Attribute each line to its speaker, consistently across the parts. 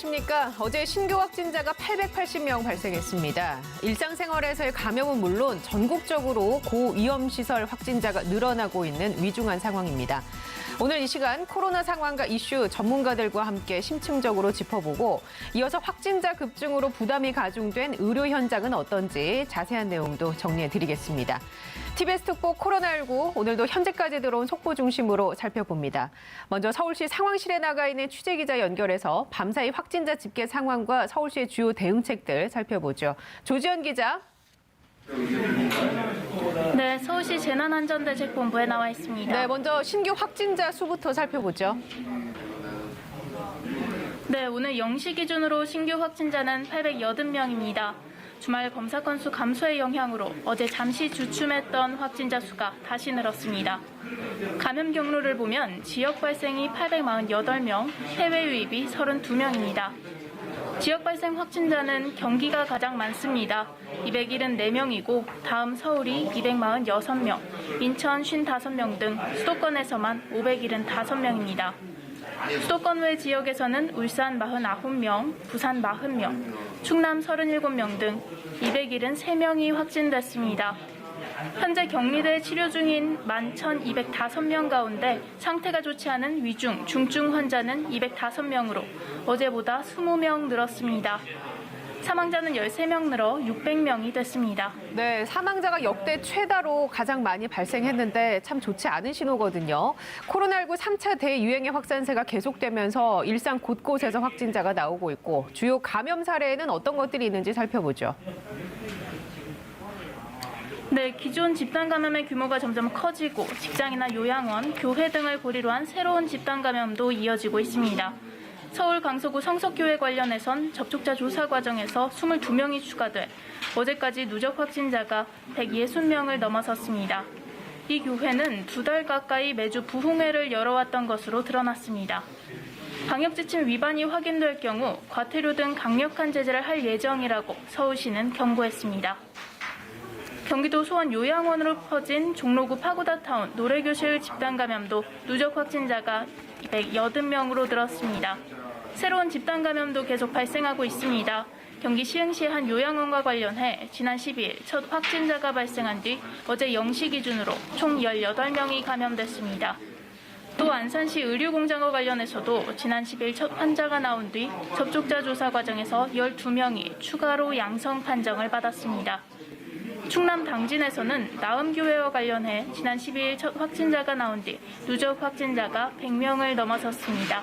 Speaker 1: 안녕하십니까. 어제 신규 확진자가 880명 발생했습니다. 일상생활에서의 감염은 물론 전국적으로 고위험시설 확진자가 늘어나고 있는 위중한 상황입니다. 오늘 이 시간 코로나 상황과 이슈 전문가들과 함께 심층적으로 짚어보고 이어서 확진자 급증으로 부담이 가중된 의료 현장은 어떤지 자세한 내용도 정리해드리겠습니다. TBS 특보 코로나19 오늘도 현재까지 들어온 속보 중심으로 살펴봅니다. 먼저 서울시 상황실에 나가 있는 취재기자 연결해서 밤사이 확진자 집계 상황과 서울시의 주요 대응책들 살펴보죠. 조지현 기자.
Speaker 2: 네, 서울시 재난안전대책본부에 나와 있습니다.
Speaker 1: 네, 먼저 신규 확진자 수부터 살펴보죠.
Speaker 2: 네, 오늘 0시 기준으로 신규 확진자는 880명입니다. 주말 검사 건수 감소의 영향으로 어제 잠시 주춤했던 확진자 수가 다시 늘었습니다. 감염 경로를 보면 지역 발생이 848명, 해외 유입이 32명입니다. 지역 발생 확진자는 경기가 가장 많습니다. 274명이고 다음 서울이 246명, 인천 55명 등 수도권에서만 575명입니다. 수도권 외 지역에서는 울산 49명, 부산 40명, 충남 37명 등 273명이 확진됐습니다. 현재 격리돼 치료 중인 11,205명 가운데 상태가 좋지 않은 위중, 중증 환자는 205명으로 어제보다 20명 늘었습니다. 사망자는 13명 늘어 600명이 됐습니다.
Speaker 1: 네, 사망자가 역대 최다로 가장 많이 발생했는데 참 좋지 않은 신호거든요. 코로나19 3차 대유행의 확산세가 계속되면서 일상 곳곳에서 확진자가 나오고 있고 주요 감염 사례에는 어떤 것들이 있는지 살펴보죠.
Speaker 2: 네, 기존 집단 감염의 규모가 점점 커지고 직장이나 요양원, 교회 등을 고리로 한 새로운 집단 감염도 이어지고 있습니다. 서울 강서구 성석교회 관련해선 접촉자 조사 과정에서 22명이 추가돼 어제까지 누적 확진자가 160명을 넘어섰습니다. 이 교회는 2달 가까이 매주 부흥회를 열어왔던 것으로 드러났습니다. 방역지침 위반이 확인될 경우 과태료 등 강력한 제재를 할 예정이라고 서울시는 경고했습니다. 경기도 수원 요양원으로 퍼진 종로구 파고다타운 노래교실 집단 감염도 누적 확진자가 280명으로 늘었습니다. 새로운 집단 감염도 계속 발생하고 있습니다. 경기 시흥시의 한 요양원과 관련해 지난 12일 첫 확진자가 발생한 뒤 어제 0시 기준으로 총 18명이 감염됐습니다. 또 안산시 의류공장과 관련해서도 지난 10일 첫 환자가 나온 뒤 접촉자 조사 과정에서 12명이 추가로 양성 판정을 받았습니다. 충남 당진에서는 나음교회와 관련해 지난 12일 첫 확진자가 나온 뒤 누적 확진자가 100명을 넘어섰습니다.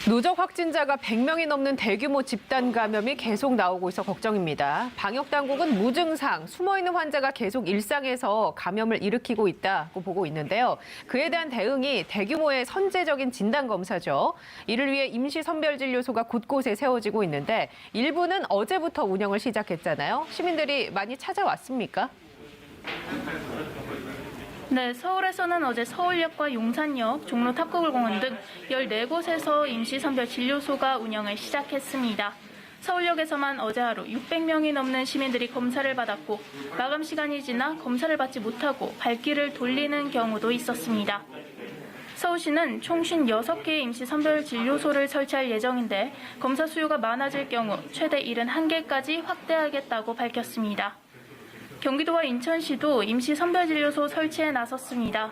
Speaker 1: 누적 확진자가 100명이 넘는 대규모 집단 감염이 계속 나오고 있어 걱정입니다. 방역당국은 무증상, 숨어있는 환자가 계속 일상에서 감염을 일으키고 있다고 보고 있는데요. 그에 대한 대응이 대규모의 선제적인 진단검사죠. 이를 위해 임시선별진료소가 곳곳에 세워지고 있는데 일부는 어제부터 운영을 시작했잖아요. 시민들이 많이 찾아왔습니까?
Speaker 2: 네, 서울에서는 어제 서울역과 용산역, 종로 탑골공원 등 14곳에서 임시선별진료소가 운영을 시작했습니다. 서울역에서만 어제 하루 600명이 넘는 시민들이 검사를 받았고 마감 시간이 지나 검사를 받지 못하고 발길을 돌리는 경우도 있었습니다. 서울시는 총 56개의 임시선별진료소를 설치할 예정인데 검사 수요가 많아질 경우 최대 71개까지 확대하겠다고 밝혔습니다. 경기도와 인천시도 임시선별진료소 설치에 나섰습니다.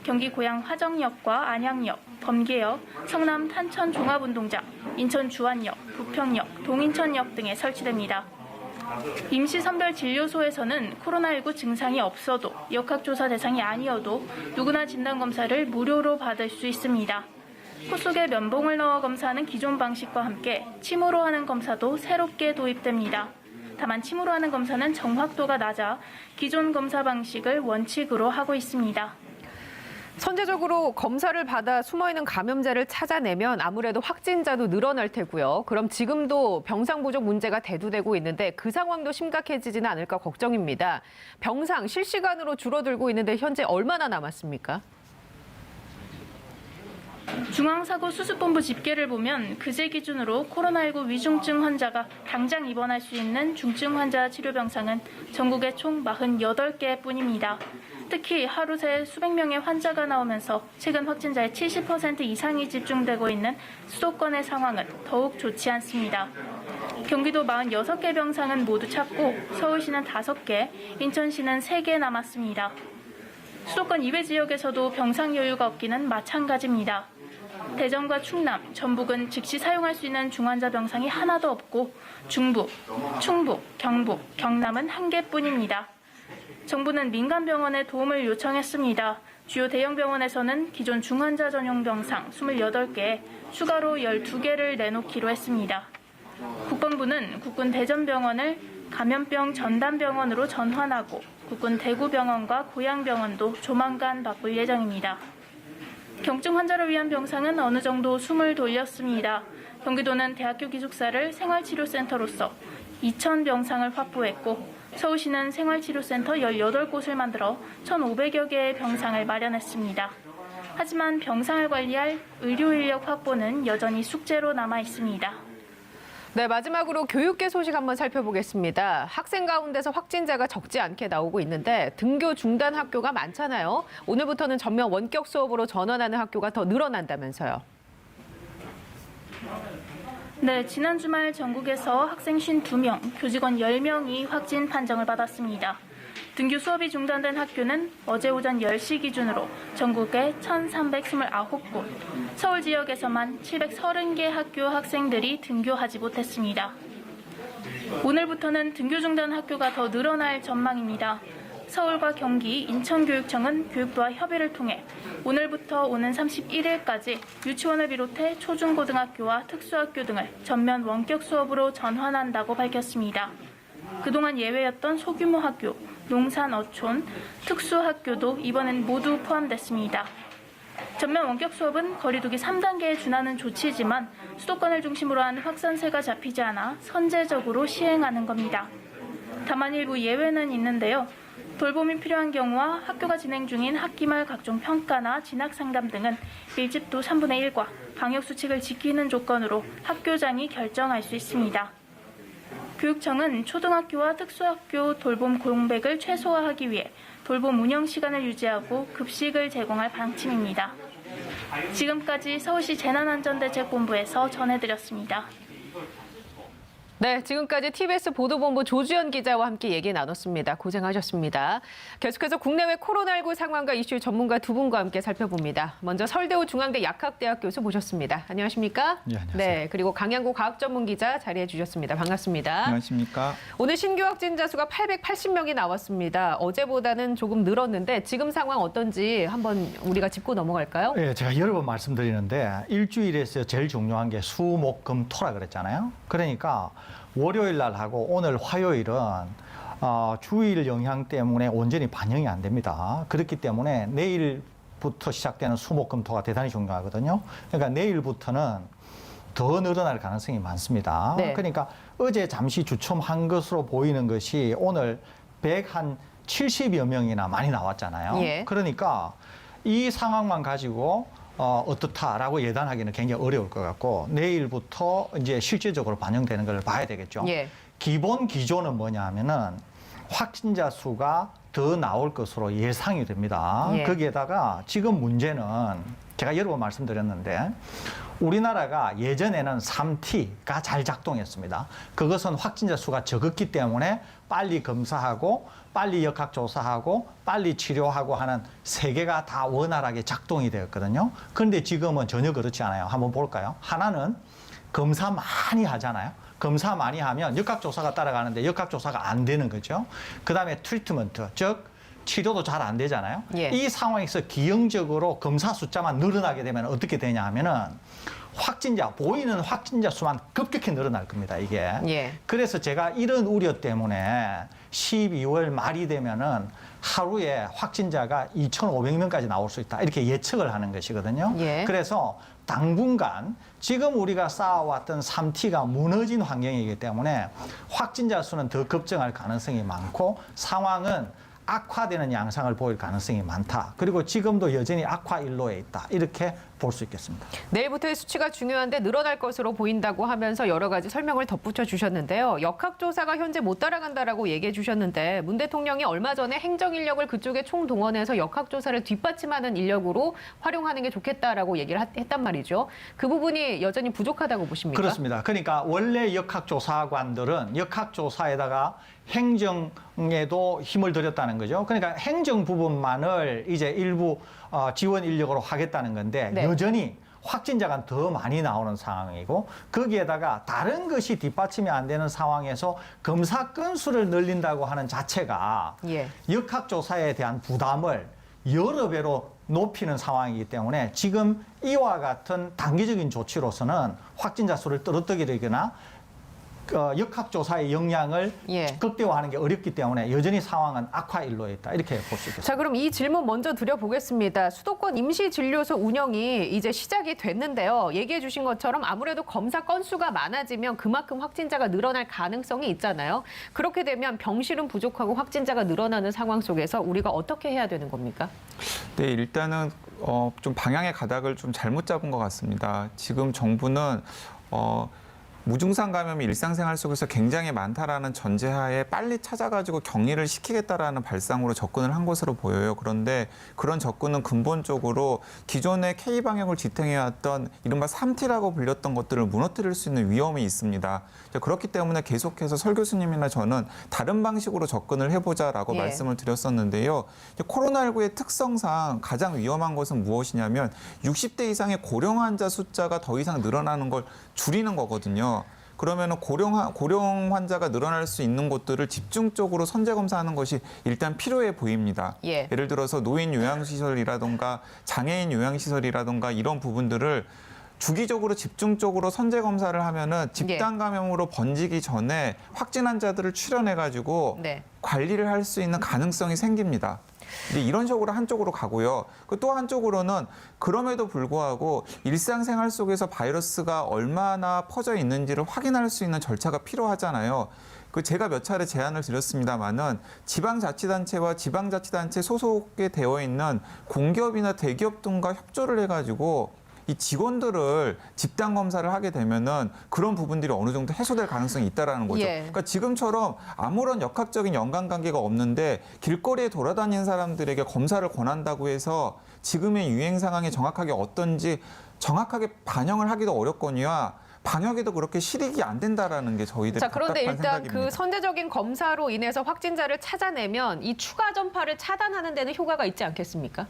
Speaker 2: 경기 고양 화정역과 안양역, 범계역, 성남 탄천 종합운동장, 인천 주안역, 부평역, 동인천역 등에 설치됩니다. 임시선별진료소에서는 코로나19 증상이 없어도 역학조사 대상이 아니어도 누구나 진단검사를 무료로 받을 수 있습니다. 코 속에 면봉을 넣어 검사하는 기존 방식과 함께 침으로 하는 검사도 새롭게 도입됩니다. 다만 침으로 하는 검사는 정확도가 낮아 기존 검사 방식을 원칙으로 하고 있습니다.
Speaker 1: 선제적으로 검사를 받아 숨어있는 감염자를 찾아내면 아무래도 확진자도 늘어날 테고요. 그럼 지금도 병상 부족 문제가 대두되고 있는데 그 상황도 심각해지지는 않을까 걱정입니다. 병상 실시간으로 줄어들고 있는데 현재 얼마나 남았습니까?
Speaker 2: 중앙사고수습본부 집계를 보면 그제 기준으로 코로나19 위중증 환자가 당장 입원할 수 있는 중증 환자 치료 병상은 전국에 총 48개뿐입니다. 특히 하루 새 수백 명의 환자가 나오면서 최근 확진자의 70% 이상이 집중되고 있는 수도권의 상황은 더욱 좋지 않습니다. 경기도 46개 병상은 모두 찼고 서울시는 5개, 인천시는 3개 남았습니다. 수도권 이외 지역에서도 병상 여유가 없기는 마찬가지입니다. 대전과 충남, 전북은 즉시 사용할 수 있는 중환자 병상이 하나도 없고 중부, 충북, 경북, 경남은 1개뿐입니다. 정부는 민간 병원에 도움을 요청했습니다. 주요 대형 병원에서는 기존 중환자 전용 병상 28개, 추가로 12개를 내놓기로 했습니다. 국방부는 국군 대전병원을 감염병 전담병원으로 전환하고 국군 대구병원과 고양병원도 조만간 바꿀 예정입니다. 경증 환자를 위한 병상은 어느 정도 숨을 돌렸습니다. 경기도는 대학교 기숙사를 생활치료센터로서 2,000병상을 확보했고 서울시는 생활치료센터 18곳을 만들어 1,500여 개의 병상을 마련했습니다. 하지만 병상을 관리할 의료 인력 확보는 여전히 숙제로 남아 있습니다.
Speaker 1: 네, 마지막으로 교육계 소식 한번 살펴보겠습니다. 학생 가운데서 확진자가 적지 않게 나오고 있는데 등교 중단 학교가 많잖아요. 오늘부터는 전면 원격 수업으로 전환하는 학교가 더 늘어난다면서요.
Speaker 2: 네, 지난 주말 전국에서 학생 52명, 교직원 10명이 확진 판정을 받았습니다. 등교 수업이 중단된 학교는 어제 오전 10시 기준으로 전국에 1,329곳, 서울 지역에서만 730개 학교 학생들이 등교하지 못했습니다. 오늘부터는 등교 중단 학교가 더 늘어날 전망입니다. 서울과 경기, 인천교육청은 교육부와 협의를 통해 오늘부터 오는 31일까지 유치원을 비롯해 초중고등학교와 특수학교 등을 전면 원격 수업으로 전환한다고 밝혔습니다. 그동안 예외였던 소규모 학교, 농산, 어촌, 특수학교도 이번엔 모두 포함됐습니다. 전면 원격 수업은 거리두기 3단계에 준하는 조치지만 수도권을 중심으로 한 확산세가 잡히지 않아 선제적으로 시행하는 겁니다. 다만 일부 예외는 있는데요. 돌봄이 필요한 경우와 학교가 진행 중인 학기말 각종 평가나 진학상담 등은 밀집도 3분의 1과 방역수칙을 지키는 조건으로 학교장이 결정할 수 있습니다. 교육청은 초등학교와 특수학교 돌봄 공백을 최소화하기 위해 돌봄 운영 시간을 유지하고 급식을 제공할 방침입니다. 지금까지 서울시 재난안전대책본부에서 전해드렸습니다.
Speaker 1: 네, 지금까지 TBS 보도본부 조주연 기자와 함께 얘기 나눴습니다. 고생하셨습니다. 계속해서 국내외 코로나19 상황과 이슈 전문가 두 분과 함께 살펴봅니다. 먼저 설대우 중앙대 약학대학 교수 모셨습니다. 안녕하십니까?
Speaker 3: 네, 안녕하세요.
Speaker 1: 네, 그리고 강양구 과학전문기자 자리해 주셨습니다. 반갑습니다.
Speaker 3: 안녕하십니까?
Speaker 1: 오늘 신규 확진자 수가 880명이 나왔습니다. 어제보다는 조금 늘었는데 지금 상황 어떤지 한번 우리가 짚고 넘어갈까요?
Speaker 3: 네, 제가 여러 번 말씀드리는데 일주일에서 제일 중요한 게 수, 목, 금, 토라 그랬잖아요. 그러니까 월요일 날 하고 오늘 화요일은 주일 영향 때문에 온전히 반영이 안 됩니다. 그렇기 때문에 내일부터 시작되는 수, 목, 금, 토가 대단히 중요하거든요. 그러니까 내일부터는 더 늘어날 가능성이 많습니다.
Speaker 1: 네.
Speaker 3: 그러니까 어제 잠시 주춤한 것으로 보이는 것이 오늘 170여 명이나 많이 나왔잖아요.
Speaker 1: 예.
Speaker 3: 그러니까 이 상황만 가지고 어떻다라고 예단하기는 굉장히 어려울 것 같고 내일부터 이제 실제적으로 반영되는 걸 봐야 되겠죠.
Speaker 1: 예.
Speaker 3: 기본 기조는 뭐냐 하면은 확진자 수가 더 나올 것으로 예상이 됩니다.
Speaker 1: 예.
Speaker 3: 거기에다가 지금 문제는 제가 여러 번 말씀드렸는데 우리나라가 예전에는 3T가 잘 작동했습니다. 그것은 확진자 수가 적었기 때문에 빨리 검사하고 빨리 역학조사하고 빨리 치료하고 하는 세 개가 다 원활하게 작동이 되었거든요. 그런데 지금은 전혀 그렇지 않아요. 한번 볼까요? 하나는 검사 많이 하잖아요. 검사 많이 하면 역학조사가 따라가는데 역학조사가 안 되는 거죠. 그다음에 트리트먼트, 즉 치료도 잘 안 되잖아요.
Speaker 1: 예.
Speaker 3: 이 상황에서 기형적으로 검사 숫자만 늘어나게 되면 어떻게 되냐 하면은 보이는 확진자 수만 급격히 늘어날 겁니다, 이게.
Speaker 1: 예.
Speaker 3: 그래서 제가 이런 우려 때문에 12월 말이 되면은 하루에 확진자가 2,500명까지 나올 수 있다. 이렇게 예측을 하는 것이거든요.
Speaker 1: 예.
Speaker 3: 그래서 당분간 지금 우리가 쌓아왔던 3T가 무너진 환경이기 때문에 확진자 수는 더 급증할 가능성이 많고 상황은 악화되는 양상을 보일 가능성이 많다. 그리고 지금도 여전히 악화 일로에 있다. 이렇게 볼 수 있겠습니다.
Speaker 1: 내일부터의 수치가 중요한데 늘어날 것으로 보인다고 하면서 여러 가지 설명을 덧붙여 주셨는데요. 역학조사가 현재 못 따라간다라고 얘기해 주셨는데 문 대통령이 얼마 전에 행정인력을 그쪽에 총동원해서 역학조사를 뒷받침하는 인력으로 활용하는 게 좋겠다라고 얘기를 했단 말이죠. 그 부분이 여전히 부족하다고 보십니까?
Speaker 3: 그렇습니다. 그러니까 원래 역학조사관들은 역학조사에다가 행정에도 힘을 들였다는 거죠. 그러니까 행정 부분만을 이제 일부 지원 인력으로 하겠다는 건데
Speaker 1: 네.
Speaker 3: 여전히 확진자가 더 많이 나오는 상황이고 거기에다가 다른 것이 뒷받침이 안 되는 상황에서 검사 건수를 늘린다고 하는 자체가
Speaker 1: 예.
Speaker 3: 역학조사에 대한 부담을 여러 배로 높이는 상황이기 때문에 지금 이와 같은 단기적인 조치로서는 확진자 수를 떨어뜨리거나 역학조사의 영향을
Speaker 1: 예.
Speaker 3: 극대화하는 게 어렵기 때문에 여전히 상황은 악화 일로에 있다. 이렇게 볼 수 있겠습니다.
Speaker 1: 자, 그럼 이 질문 먼저 드려보겠습니다. 수도권 임시진료소 운영이 이제 시작이 됐는데요. 얘기해 주신 것처럼 아무래도 검사 건수가 많아지면 그만큼 확진자가 늘어날 가능성이 있잖아요. 그렇게 되면 병실은 부족하고 확진자가 늘어나는 상황 속에서 우리가 어떻게 해야 되는 겁니까?
Speaker 4: 네, 일단은 좀 방향의 가닥을 좀 잘못 잡은 것 같습니다. 지금 정부는 무증상 감염이 일상생활 속에서 굉장히 많다라는 전제하에 빨리 찾아가지고 격리를 시키겠다라는 발상으로 접근을 한 것으로 보여요. 그런데 그런 접근은 근본적으로 기존의 K방역을 지탱해왔던 이른바 3T라고 불렸던 것들을 무너뜨릴 수 있는 위험이 있습니다. 그렇기 때문에 계속해서 설 교수님이나 저는 다른 방식으로 접근을 해보자라고
Speaker 1: 예.
Speaker 4: 말씀을 드렸었는데요. 코로나19의 특성상 가장 위험한 것은 무엇이냐면 60대 이상의 고령 환자 숫자가 더 이상 늘어나는 걸 줄이는 거거든요. 그러면 고령 환자가 늘어날 수 있는 곳들을 집중적으로 선제 검사하는 것이 일단 필요해 보입니다.
Speaker 1: 예.
Speaker 4: 예를 들어서 노인 요양시설이라든가 장애인 요양시설이라든가 이런 부분들을 주기적으로 집중적으로 선제 검사를 하면은 집단 감염으로 번지기 전에 확진 환자들을 출연해가지고
Speaker 1: 네.
Speaker 4: 관리를 할 수 있는 가능성이 생깁니다. 근데 이런 식으로 한쪽으로 가고요. 또 한쪽으로는 그럼에도 불구하고 일상생활 속에서 바이러스가 얼마나 퍼져 있는지를 확인할 수 있는 절차가 필요하잖아요. 제가 몇 차례 제안을 드렸습니다마는 지방자치단체와 지방자치단체 소속에 되어 있는 공기업이나 대기업 등과 협조를 해가지고 이 직원들을 집단 검사를 하게 되면은 그런 부분들이 어느 정도 해소될 가능성이 있다라는 거죠.
Speaker 1: 예.
Speaker 4: 그러니까 지금처럼 아무런 역학적인 연관관계가 없는데 길거리에 돌아다니는 사람들에게 검사를 권한다고 해서 지금의 유행 상황이 정확하게 어떤지 정확하게 반영을 하기도 어렵거니와 방역에도 그렇게 실익이 안 된다라는 게 저희들의
Speaker 1: 자, 그런데
Speaker 4: 답답한
Speaker 1: 일단
Speaker 4: 생각입니다.
Speaker 1: 그 선제적인 검사로 인해서 확진자를 찾아내면 이 추가 전파를 차단하는 데는 효과가 있지 않겠습니까?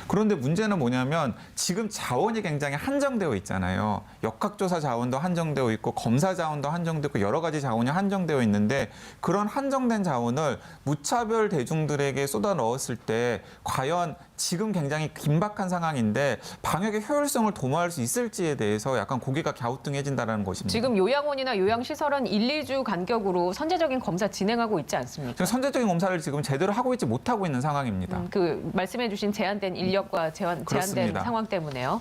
Speaker 4: 그런데 문제는 뭐냐면 지금 자원이 굉장히 한정되어 있잖아요. 역학조사 자원도 한정되어 있고 검사 자원도 한정되어 있고 여러 가지 자원이 한정되어 있는데 그런 한정된 자원을 무차별 대중들에게 쏟아 넣었을 때 과연 지금 굉장히 긴박한 상황인데 방역의 효율성을 도모할 수 있을지에 대해서 약간 고개가 갸우뚱해진다는 것입니다.
Speaker 1: 지금 요양원이나 요양시설은 1, 2주 간격으로 선제적인 검사 진행하고 있지 않습니까?
Speaker 4: 지금 선제적인 검사를 지금 제대로 하고 있지 못하고 있는 상황입니다.
Speaker 1: 그 말씀해 주신 제한된 인력과 제한된
Speaker 4: 그렇습니다.
Speaker 1: 상황 때문에요.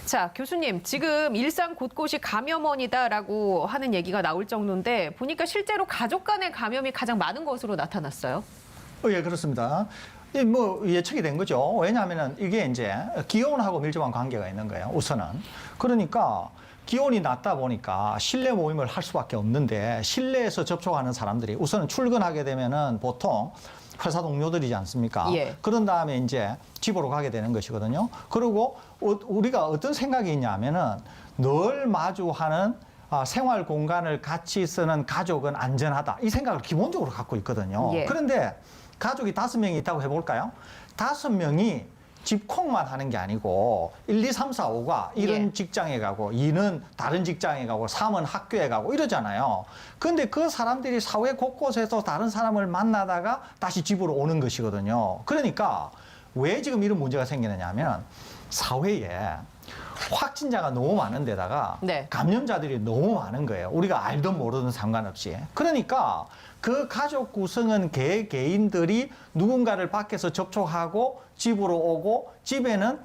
Speaker 1: 자, 교수님, 지금 일상 곳곳이 감염원이다라고 하는 얘기가 나올 정도인데 보니까 실제로 가족 간의 감염이 가장 많은 것으로 나타났어요.
Speaker 3: 예, 그렇습니다. 뭐 예측이 된 거죠. 왜냐하면 이게 이제 기온하고 밀접한 관계가 있는 거예요. 우선은. 그러니까 기온이 낮다 보니까 실내 모임을 할 수밖에 없는데 실내에서 접촉하는 사람들이 우선은 출근하게 되면은 보통 회사 동료들이지 않습니까?
Speaker 1: 예.
Speaker 3: 그런 다음에 이제 집으로 가게 되는 것이거든요. 그리고 우리가 어떤 생각이 있냐면은 늘 마주하는 생활 공간을 같이 쓰는 가족은 안전하다. 이 생각을 기본적으로 갖고 있거든요.
Speaker 1: 예.
Speaker 3: 그런데 가족이 5명이 있다고 해볼까요? 5명이 집콕만 하는 게 아니고 1, 2, 3, 4, 5가 이런
Speaker 1: 예.
Speaker 3: 직장에 가고 2는 다른 직장에 가고 3은 학교에 가고 이러잖아요. 그런데 그 사람들이 사회 곳곳에서 다른 사람을 만나다가 다시 집으로 오는 것이거든요. 그러니까 왜 지금 이런 문제가 생기느냐 하면 사회에 확진자가 너무 많은 데다가
Speaker 1: 네.
Speaker 3: 감염자들이 너무 많은 거예요. 우리가 알든 모르든 상관없이. 그러니까 그 가족 구성은 개인들이 누군가를 밖에서 접촉하고 집으로 오고 집에는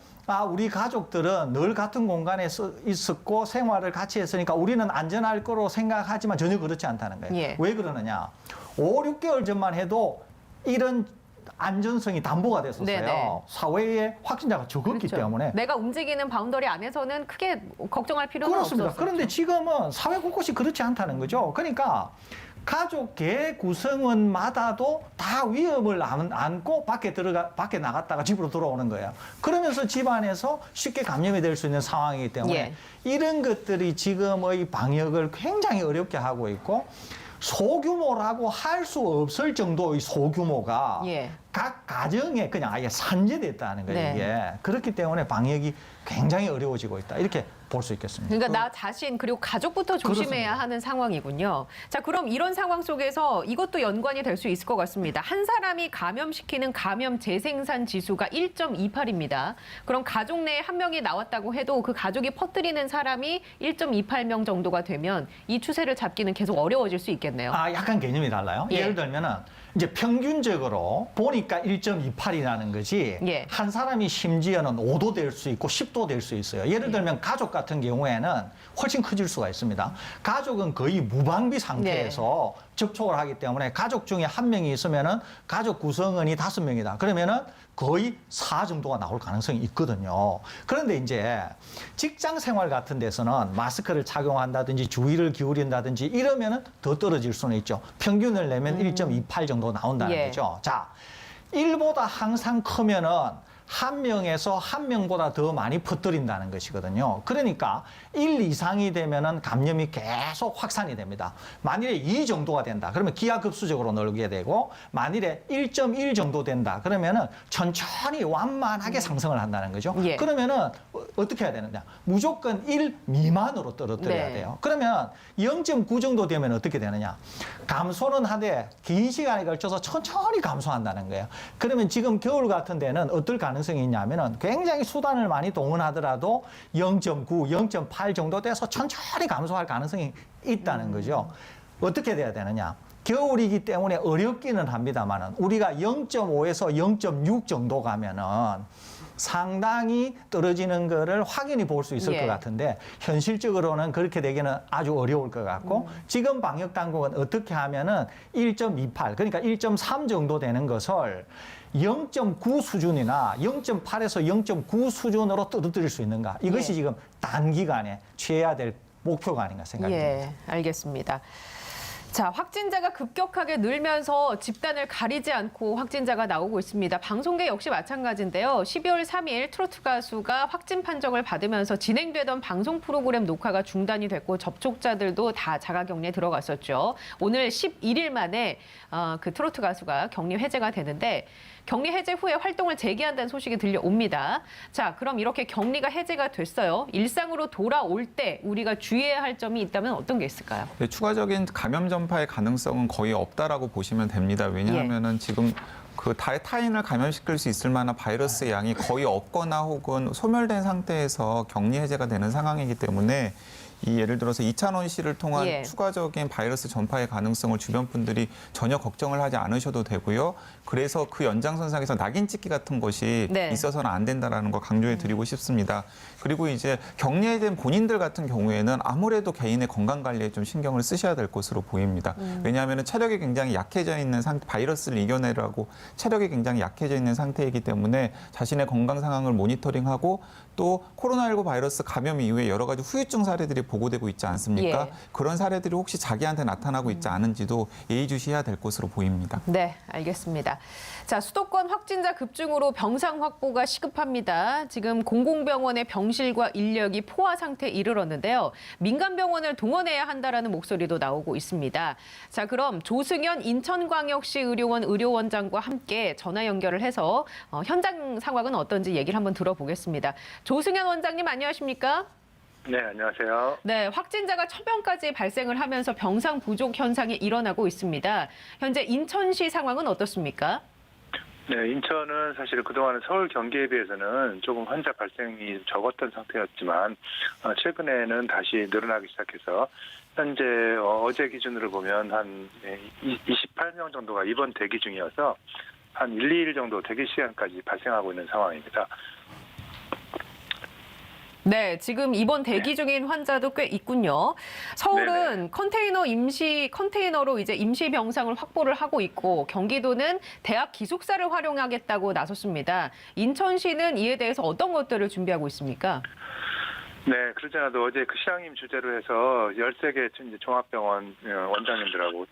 Speaker 3: 우리 가족들은 늘 같은 공간에 있었고 생활을 같이 했으니까 우리는 안전할 거로 생각하지만 전혀 그렇지 않다는 거예요.
Speaker 1: 예.
Speaker 3: 왜 그러느냐. 5, 6개월 전만 해도 이런 안전성이 담보가 됐었어요.
Speaker 1: 네네.
Speaker 3: 사회에 확진자가 적었기
Speaker 1: 그렇죠.
Speaker 3: 때문에.
Speaker 1: 내가 움직이는 바운더리 안에서는 크게 걱정할 필요는
Speaker 3: 그렇습니다.
Speaker 1: 없었어요.
Speaker 3: 그런데 지금은 사회 곳곳이 그렇지 않다는 거죠. 그러니까 가족 개 구성원마다도 다 위험을 안고 밖에 나갔다가 집으로 돌아오는 거예요. 그러면서 집안에서 쉽게 감염이 될 수 있는 상황이기 때문에
Speaker 1: 예.
Speaker 3: 이런 것들이 지금의 방역을 굉장히 어렵게 하고 있고 소규모라고 할 수 없을 정도의 소규모가
Speaker 1: 예.
Speaker 3: 각 가정에 그냥 아예 산재됐다는 거예요.
Speaker 1: 네.
Speaker 3: 이게. 그렇기 때문에 방역이 굉장히 어려워지고 있다. 이렇게 볼 수 있겠습니다.
Speaker 1: 그러니까 나 자신 그리고 가족부터 조심해야
Speaker 3: 그렇습니다.
Speaker 1: 하는 상황이군요. 자, 그럼 이런 상황 속에서 이것도 연관이 될 수 있을 것 같습니다. 한 사람이 감염시키는 감염 재생산 지수가 1.28입니다. 그럼 가족 내에 한 명이 나왔다고 해도 그 가족이 퍼뜨리는 사람이 1.28명 정도가 되면 이 추세를 잡기는 계속 어려워질 수 있겠네요.
Speaker 3: 아, 약간 개념이 달라요.
Speaker 1: 예.
Speaker 3: 예를 들면은 이제 평균적으로 보니까 1.28이라는 거지.
Speaker 1: 예.
Speaker 3: 한 사람이 심지어는 5도 될 수 있고 10도 될 수 있어요. 예를 들면 가족 같은 경우에는 훨씬 커질 수가 있습니다. 가족은 거의 무방비 상태에서 접촉을 하기 때문에 가족 중에 한 명이 있으면은 가족 구성원이 5명이다. 그러면은 거의 4 정도가 나올 가능성이 있거든요. 그런데 이제 직장 생활 같은 데서는 마스크를 착용한다든지 주의를 기울인다든지 이러면은 더 떨어질 수는 있죠. 평균을 내면 1.28 정도 나온다는
Speaker 1: 예.
Speaker 3: 거죠. 자, 1보다 항상 크면은 한 명에서 한 명보다 더 많이 퍼뜨린다는 것이거든요. 그러니까 1 이상이 되면은 감염이 계속 확산이 됩니다. 만일에 2 정도가 된다. 그러면 기하급수적으로 늘게 되고 만일에 1.1 정도 된다. 그러면은 천천히 완만하게 상승을 한다는 거죠.
Speaker 1: 예.
Speaker 3: 그러면은 어떻게 해야 되느냐? 무조건 1 미만으로 떨어뜨려야
Speaker 1: 네.
Speaker 3: 돼요. 그러면 0.9 정도 되면 어떻게 되느냐? 감소는 하되 긴 시간에 걸쳐서 천천히 감소한다는 거예요. 그러면 지금 겨울 같은 데는 어떨 가능성이 있냐면은 굉장히 수단을 많이 동원하더라도 0.9, 0.8 정도 돼서 천천히 감소할 가능성이 있다는 거죠. 어떻게 돼야 되느냐? 겨울이기 때문에 어렵기는 합니다만은 우리가 0.5에서 0.6 정도 가면은 상당히 떨어지는 거를 확인히 볼 수 있을
Speaker 1: 예.
Speaker 3: 것 같은데 현실적으로는 그렇게 되기는 아주 어려울 것 같고 지금 방역 당국은 어떻게 하면은 1.28 그러니까 1.3 정도 되는 것을 0.9 수준이나 0.8에서 0.9 수준으로 떨어뜨릴 수 있는가 이것이
Speaker 1: 예.
Speaker 3: 지금 단기간에 취해야 될 목표가 아닌가 생각이 듭니다.
Speaker 1: 예, 알겠습니다. 자, 확진자가 급격하게 늘면서 집단을 가리지 않고 확진자가 나오고 있습니다. 방송계 역시 마찬가지인데요. 12월 3일 트로트 가수가 확진 판정을 받으면서 진행되던 방송 프로그램 녹화가 중단이 됐고 접촉자들도 다 자가격리에 들어갔었죠. 오늘 11일 만에 그 트로트 가수가 격리 해제가 되는데 격리 해제 후에 활동을 재개한다는 소식이 들려옵니다. 자, 그럼 이렇게 격리가 해제가 됐어요. 일상으로 돌아올 때 우리가 주의해야 할 점이 있다면 어떤 게 있을까요?
Speaker 4: 네, 추가적인 감염 전파의 가능성은 거의 없다라고 보시면 됩니다. 왜냐하면은 지금 그 타인을 감염시킬 수 있을 만한 바이러스의 양이 거의 없거나 혹은 소멸된 상태에서 격리 해제가 되는 상황이기 때문에 이 예를 들어서 이찬원 씨를 통한
Speaker 1: 예.
Speaker 4: 추가적인 바이러스 전파의 가능성을 주변 분들이 전혀 걱정을 하지 않으셔도 되고요. 그래서 그 연장선상에서 낙인 찍기 같은 것이
Speaker 1: 네.
Speaker 4: 있어서는 안 된다라는 거 강조해 드리고 싶습니다. 그리고 이제 격리된 본인들 같은 경우에는 아무래도 개인의 건강 관리에 좀 신경을 쓰셔야 될 것으로 보입니다. 왜냐하면 체력이 굉장히 약해져 있는 상태, 바이러스를 이겨내라고 체력이 굉장히 약해져 있는 상태이기 때문에 자신의 건강 상황을 모니터링하고 또 코로나19 바이러스 감염 이후에 여러 가지 후유증 사례들이 보고되고 있지 않습니까?
Speaker 1: 예.
Speaker 4: 그런 사례들이 혹시 자기한테 나타나고 있지 않은지도 예의주시해야 될 것으로 보입니다.
Speaker 1: 네, 알겠습니다. 자, 수도권 확진자 급증으로 병상 확보가 시급합니다. 지금 공공병원의 병실과 인력이 포화 상태에 이르렀는데요. 민간 병원을 동원해야 한다라는 목소리도 나오고 있습니다. 자, 그럼 조승현 인천광역시 의료원 의료원장과 함께 전화 연결을 해서 현장 상황은 어떤지 얘기를 한번 들어보겠습니다. 조승현 원장님 안녕하십니까?
Speaker 5: 네, 안녕하세요.
Speaker 1: 네, 확진자가 1000명까지 발생을 하면서 병상 부족 현상이 일어나고 있습니다. 현재 인천시 상황은 어떻습니까?
Speaker 5: 네, 인천은 사실 그동안 서울 경기에 비해서는 조금 환자 발생이 적었던 상태였지만 최근에는 다시 늘어나기 시작해서 현재 어제 기준으로 보면 한 28명 정도가 입원 대기 중이어서 한 1, 2일 정도 대기 시간까지 발생하고 있는 상황입니다.
Speaker 1: 네, 지금 입원 대기 중인 환자도 꽤 있군요. 서울은 컨테이너로 이제 임시 병상을 확보를 하고 있고 경기도는 대학 기숙사를 활용하겠다고 나섰습니다. 인천시는 이에 대해서 어떤 것들을 준비하고 있습니까?
Speaker 5: 네, 그러지 않아도 어제 그 시장님 주재로 해서 13개 이제 종합병원 원장님들하고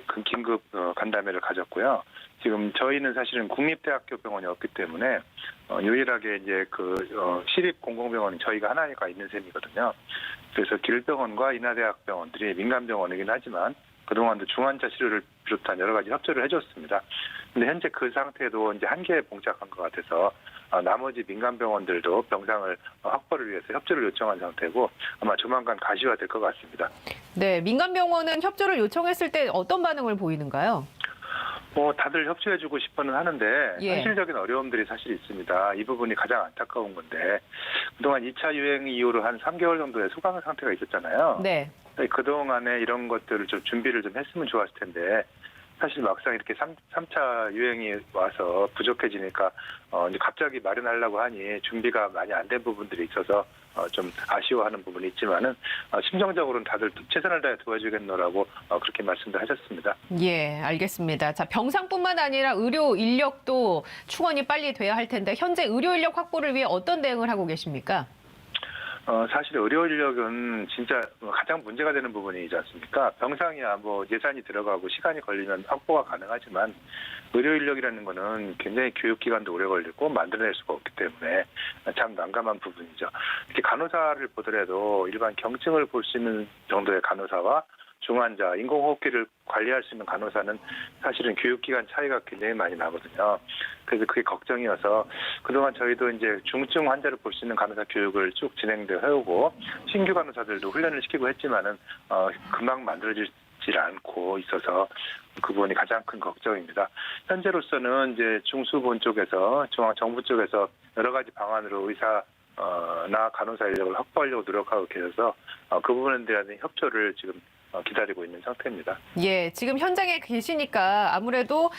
Speaker 5: 그 긴급 간담회를 가졌고요. 지금 저희는 사실은 국립대학교 병원이 없기 때문에 유일하게 이제 시립 공공병원이 저희가 하나가 있는 셈이거든요. 그래서 길병원과 인하대학 병원들이 민간병원이긴 하지만 그동안도 중환자 치료를 비롯한 여러 가지 협조를 해줬습니다. 근데 현재 그 상태도 이제 한계에 봉착한 것 같아서 나머지 민간 병원들도 병상을 확보를 위해서 협조를 요청한 상태고 아마 조만간 가시화될 것 같습니다.
Speaker 1: 네, 민간 병원은 협조를 요청했을 때 어떤 반응을 보이는가요?
Speaker 5: 다들 협조해주고 싶어는 하는데
Speaker 1: 예.
Speaker 5: 현실적인 어려움들이 사실 있습니다. 이 부분이 가장 안타까운 건데 그동안 2차 유행 이후로 한 3개월 정도의 소강 상태가 있었잖아요.
Speaker 1: 네.
Speaker 5: 그동안에 이런 것들을 좀 준비를 좀 했으면 좋았을 텐데 사실 막상 이렇게 3차 유행이 와서 부족해지니까 이제 갑자기 마련하려고 하니 준비가 많이 안 된 부분들이 있어서 좀 아쉬워하는 부분이 있지만은 심정적으로는 다들 최선을 다해 도와주겠노라고 그렇게 말씀도 하셨습니다.
Speaker 1: 예, 알겠습니다. 자, 병상뿐만 아니라 의료 인력도 충원이 빨리 돼야 할 텐데 현재 의료 인력 확보를 위해 어떤 대응을 하고 계십니까?
Speaker 5: 사실 의료 인력은 진짜 가장 문제가 되는 부분이지 않습니까? 병상이야 예산이 들어가고 시간이 걸리면 확보가 가능하지만 의료 인력이라는 거는 굉장히 교육 기간도 오래 걸리고 만들어낼 수가 없기 때문에 참 난감한 부분이죠. 이렇게 간호사를 보더라도 일반 경증을 볼 수 있는 정도의 간호사와 중환자, 인공호흡기를 관리할 수 있는 간호사는 사실은 교육기간 차이가 굉장히 많이 나거든요. 그래서 그게 걱정이어서 그동안 저희도 이제 중증 환자를 볼 수 있는 간호사 교육을 쭉 진행돼 해오고 신규 간호사들도 훈련을 시키고 했지만은 금방 만들어지질 않고 있어서 그 부분이 가장 큰 걱정입니다. 현재로서는 이제 중수본 쪽에서 중앙정부 쪽에서 여러 가지 방안으로 의사나 간호사 인력을 확보하려고 노력하고 계셔서 그 부분에 대한 협조를 지금 기다리고 있는 상태입니다.
Speaker 1: 예, 지금 현장에 계시니까 아무래도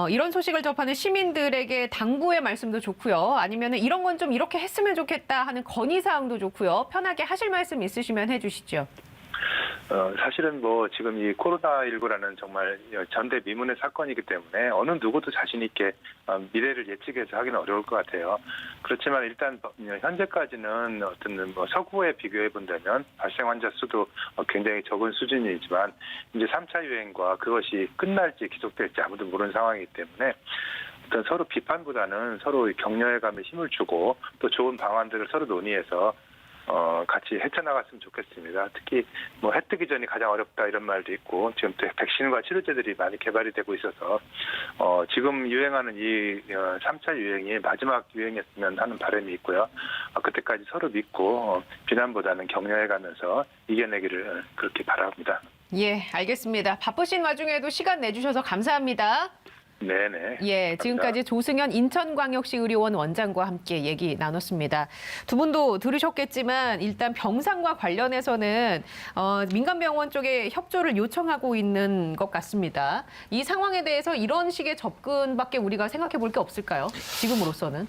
Speaker 1: 이런 소식을 접하는 시민들에게 당부의 말씀도 좋고요. 아니면 이런 건 좀 이렇게 했으면 좋겠다 하는 건의사항도 좋고요. 편하게 하실 말씀 있으시면 해주시죠.
Speaker 5: 사실은 지금 이 코로나19라는 정말 전대미문의 사건이기 때문에 어느 누구도 자신 있게 미래를 예측해서 하기는 어려울 것 같아요. 그렇지만 일단 현재까지는 서구에 비교해 본다면 발생 환자 수도 굉장히 적은 수준이지만 이제 3차 유행과 그것이 끝날지 계속될지 아무도 모르는 상황이기 때문에 어떤 서로 비판보다는 서로 격려해가며 힘을 주고 또 좋은 방안들을 서로 논의해서 같이 헤쳐나갔으면 좋겠습니다. 특히 해 뜨기 전이 가장 어렵다 이런 말도 있고 지금 또 백신과 치료제들이 많이 개발이 되고 있어서 지금 유행하는 이 3차 유행이 마지막 유행이었으면 하는 바람이 있고요. 그때까지 서로 믿고 비난보다는 격려해가면서 이겨내기를 그렇게 바랍니다.
Speaker 1: 예, 알겠습니다. 바쁘신 와중에도 시간 내주셔서 감사합니다.
Speaker 5: 네네.
Speaker 1: 예, 지금까지 조승현 인천광역시 의료원 원장과 함께 얘기 나눴습니다. 두 분도 들으셨겠지만 일단 병상과 관련해서는 민간병원 쪽에 협조를 요청하고 있는 것 같습니다. 이 상황에 대해서 이런 식의 접근밖에 우리가 생각해 볼 게 없을까요? 지금으로서는.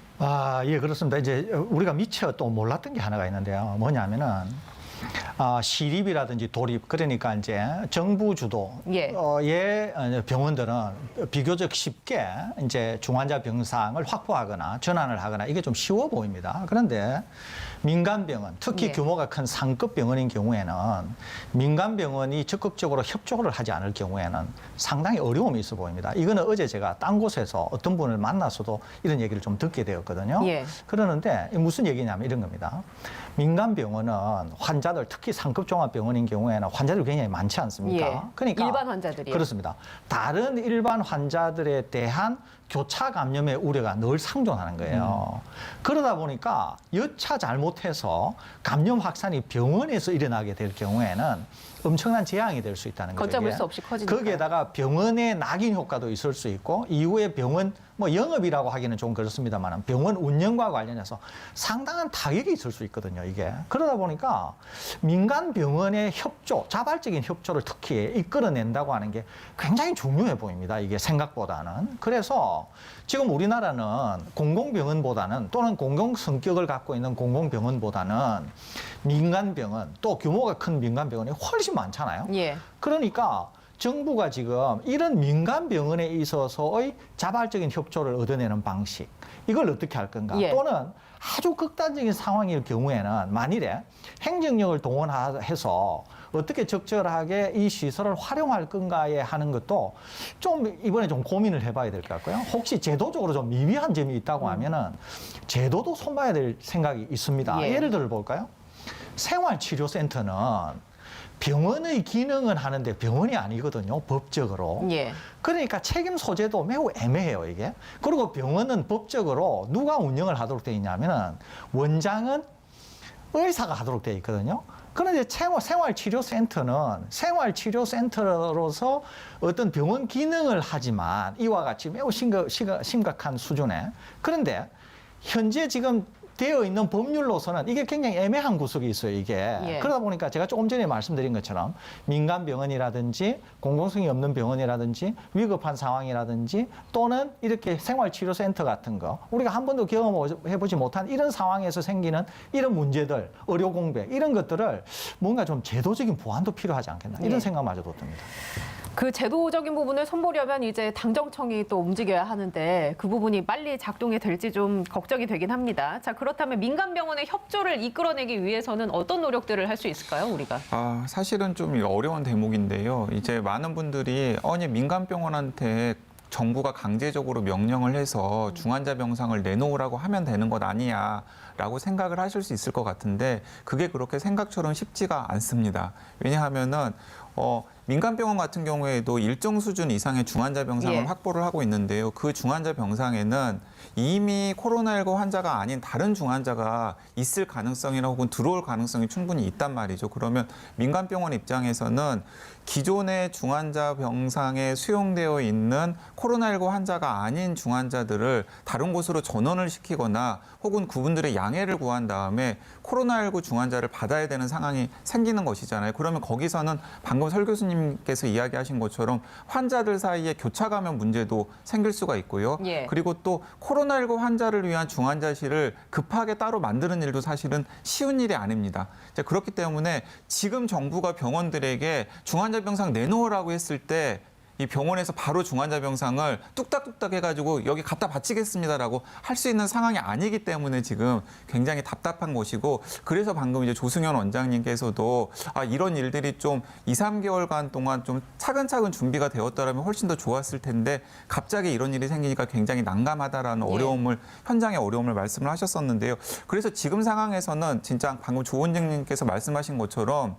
Speaker 3: 예, 그렇습니다. 이제 우리가 미처 또 몰랐던 게 하나가 있는데요. 뭐냐면은 시립이라든지 도립, 그러니까 이제 정부 주도의 병원들은 비교적 쉽게 이제 중환자 병상을 확보하거나 전환을 하거나 이게 좀 쉬워 보입니다. 그런데 민간 병원, 특히
Speaker 1: 예.
Speaker 3: 규모가 큰 상급 병원인 경우에는 민간 병원이 적극적으로 협조를 하지 않을 경우에는 상당히 어려움이 있어 보입니다. 이거는 어제 제가 딴 곳에서 어떤 분을 만나서도 이런 얘기를 좀 듣게 되었거든요.
Speaker 1: 예.
Speaker 3: 그러는데 무슨 얘기냐면 이런 겁니다. 민간 병원은 환자들, 특히 상급 종합병원인 경우에는 환자들이 굉장히 많지 않습니까?
Speaker 1: 예.
Speaker 3: 그러니까
Speaker 1: 일반 환자들이요.
Speaker 3: 그렇습니다. 다른 일반 환자들에 대한 교차 감염의 우려가 늘 상존하는 거예요. 그러다 보니까 여차 잘못해서 감염 확산이 병원에서 일어나게 될 경우에는 엄청난 재앙이 될 수 있다는 거죠.
Speaker 1: 걷잡을
Speaker 3: 이게.
Speaker 1: 수 없이 커지니까.
Speaker 3: 거기에다가 병원의 낙인 효과도 있을 수 있고 이후에 병원 뭐 영업이라고 하기는 좀 그렇습니다만 병원 운영과 관련해서 상당한 타격이 있을 수 있거든요. 이게 그러다 보니까 민간 병원의 협조, 자발적인 협조를 특히 이끌어낸다고 하는 게 굉장히 중요해 보입니다. 이게 생각보다는. 그래서 지금 우리나라는 공공병원보다는 또는 공공 성격을 갖고 있는 공공병원보다는 민간병원 또 규모가 큰 민간병원이 훨씬 많잖아요.
Speaker 1: 예.
Speaker 3: 그러니까 정부가 지금 이런 민간 병원에 있어서의 자발적인 협조를 얻어내는 방식 이걸 어떻게 할 건가?
Speaker 1: 예.
Speaker 3: 또는 아주 극단적인 상황일 경우에는 만일에 행정력을 동원해서 어떻게 적절하게 이 시설을 활용할 건가에 하는 것도 좀 이번에 좀 고민을 해봐야 될 것 같고요. 혹시 제도적으로 좀 미비한 점이 있다고 하면은 제도도 손봐야 될 생각이 있습니다.
Speaker 1: 예.
Speaker 3: 예를 들어 볼까요? 생활치료센터는 병원의 기능은 하는데 병원이 아니거든요, 법적으로.
Speaker 1: 예.
Speaker 3: 그러니까 책임 소재도 매우 애매해요, 이게. 그리고 병원은 법적으로 누가 운영을 하도록 되어 있냐면은 원장은 의사가 하도록 되어 있거든요. 그런데 생활치료센터는 생활치료센터로서 어떤 병원 기능을 하지만 이와 같이 매우 심각한 수준에. 그런데 현재 지금 되어 있는 법률로서는 이게 굉장히 애매한 구석이 있어요, 이게.
Speaker 1: 예.
Speaker 3: 그러다 보니까 제가 조금 전에 말씀드린 것처럼 민간 병원이라든지 공공성이 없는 병원이라든지 위급한 상황이라든지 또는 이렇게 생활치료센터 같은 거 우리가 한 번도 경험해보지 못한 이런 상황에서 생기는 이런 문제들, 의료 공백 이런 것들을 뭔가 좀 제도적인 보완도 필요하지 않겠나 이런
Speaker 1: 예.
Speaker 3: 생각마저도 듭니다.
Speaker 1: 그 제도적인 부분을 손보려면 이제 당정청이 또 움직여야 하는데 그 부분이 빨리 작동이 될지 좀 걱정이 되긴 합니다. 자, 그렇다면 민간 병원의 협조를 이끌어내기 위해서는 어떤 노력들을 할 수 있을까요, 우리가?
Speaker 4: 사실은 좀 어려운 대목인데요. 이제 많은 분들이 아니 민간 병원한테 정부가 강제적으로 명령을 해서 중환자 병상을 내놓으라고 하면 되는 것 아니야라고 생각을 하실 수 있을 것 같은데 그게 그렇게 생각처럼 쉽지가 않습니다. 왜냐하면은 민간병원 같은 경우에도 일정 수준 이상의 중환자 병상을
Speaker 1: 예.
Speaker 4: 확보를 하고 있는데요. 그 중환자 병상에는 이미 코로나19 환자가 아닌 다른 중환자가 있을 가능성이나 혹은 들어올 가능성이 충분히 있단 말이죠. 그러면 민간병원 입장에서는 기존의 중환자 병상에 수용되어 있는 코로나19 환자가 아닌 중환자들을 다른 곳으로 전원을 시키거나 혹은 그분들의 양해를 구한 다음에 코로나19 중환자를 받아야 되는 상황이 생기는 것이잖아요. 그러면 거기서는 방금 설 교수님께서 이야기하신 것처럼 환자들 사이에 교차 감염 문제도 생길 수가 있고요.
Speaker 1: 예.
Speaker 4: 그리고 또 코로나19 환자를 위한 중환자실을 급하게 따로 만드는 일도 사실은 쉬운 일이 아닙니다. 그렇기 때문에 지금 정부가 병원들에게 중환자 병상 내놓으라고 했을 때 이 병원에서 바로 중환자 병상을 뚝딱뚝딱 해가지고 여기 갖다 바치겠습니다라고 할 수 있는 상황이 아니기 때문에 지금 굉장히 답답한 것이고 그래서 방금 이제 조승현 원장님께서도 이런 일들이 좀 2, 3개월간 동안 좀 차근차근 준비가 되었더라면 훨씬 더 좋았을 텐데 갑자기 이런 일이 생기니까 굉장히 난감하다라는 어려움을 현장의 어려움을 말씀을 하셨었는데요. 그래서 지금 상황에서는 진짜 방금 조 원장님께서 말씀하신 것처럼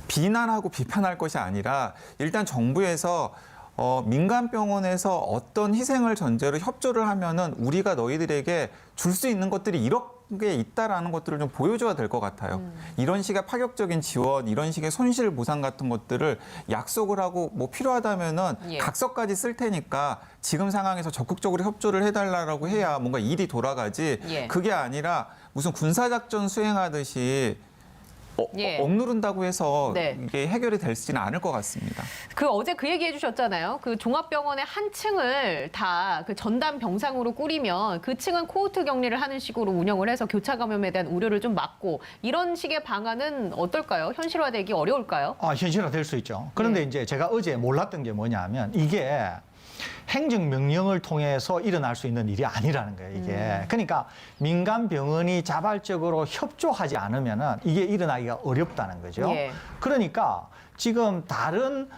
Speaker 4: 비난하고 비판할 것이 아니라 일단 정부에서 민간 병원에서 어떤 희생을 전제로 협조를 하면은 우리가 너희들에게 줄 수 있는 것들이 이렇게 있다라는 것들을 좀 보여줘야 될 것 같아요. 이런 식의 파격적인 지원, 이런 식의 손실 보상 같은 것들을 약속을 하고 뭐 필요하다면은
Speaker 1: 예.
Speaker 4: 각서까지 쓸 테니까 지금 상황에서 적극적으로 협조를 해달라고 해야 뭔가 일이 돌아가지.
Speaker 1: 예.
Speaker 4: 그게 아니라 무슨 군사작전 수행하듯이
Speaker 1: 예.
Speaker 4: 억누른다고 해서
Speaker 1: 네.
Speaker 4: 이게 해결이 되지는 않을 것 같습니다.
Speaker 1: 어제 그 얘기해 주셨잖아요. 그 종합병원의 한 층을 다 그 전담 병상으로 꾸리면 그 층은 코호트 격리를 하는 식으로 운영을 해서 교차 감염에 대한 우려를 좀 막고 이런 식의 방안은 어떨까요? 현실화되기 어려울까요?
Speaker 3: 현실화될 수 있죠. 그런데 이제 제가 어제 몰랐던 게 뭐냐면 이게 행정명령을 통해서 일어날 수 있는 일이 아니라는 거예요, 이게. 그러니까 민간 병원이 자발적으로 협조하지 않으면은 이게 일어나기가 어렵다는 거죠.
Speaker 1: 예.
Speaker 3: 그러니까 지금 다른